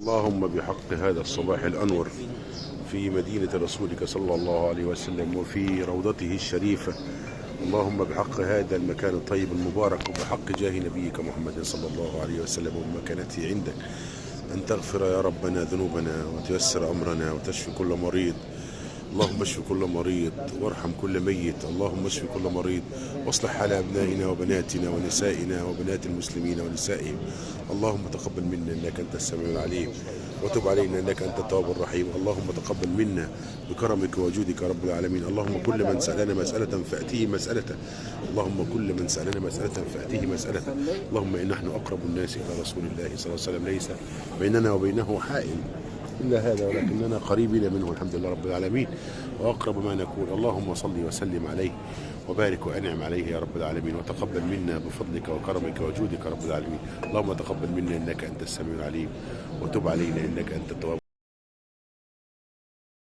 اللهم بحق هذا الصباح الأنور في مدينة رسولك صلى الله عليه وسلم وفي روضته الشريفة، اللهم بحق هذا المكان الطيب المبارك وبحق جاه نبيك محمد صلى الله عليه وسلم ومكانته عندك، أن تغفر يا ربنا ذنوبنا وتيسر أمرنا وتشفي كل مريض. اللهم اشف كل مريض وارحم كل ميت. اللهم اشف كل مريض واصلح حال أبنائنا وبناتنا ونسائنا وبنات المسلمين ونسائهم. اللهم تقبل منا إنك أنت السميع العليم وتب علينا إنك أنت التواب الرحيم. اللهم تقبل منا بكرمك وجودك يا رب العالمين. اللهم كل من سألنا مسألة فأتيه مسألته. اللهم كل من سألنا مسألة فأتيه مسألته. اللهم إن نحن أقرب الناس إلى رسول الله صلى الله عليه وسلم، ليس بيننا وبينه حائل إلا هذا، ولكننا قريبين منه الحمد لله رب العالمين وأقرب ما نكون. اللهم صل وسلم عليه وبارك وأنعم عليه يا رب العالمين، وتقبل منا بفضلك وكرمك وجودك يا رب العالمين. اللهم تقبل منا إنك أنت السميع العليم وتب علينا إنك أنت التواب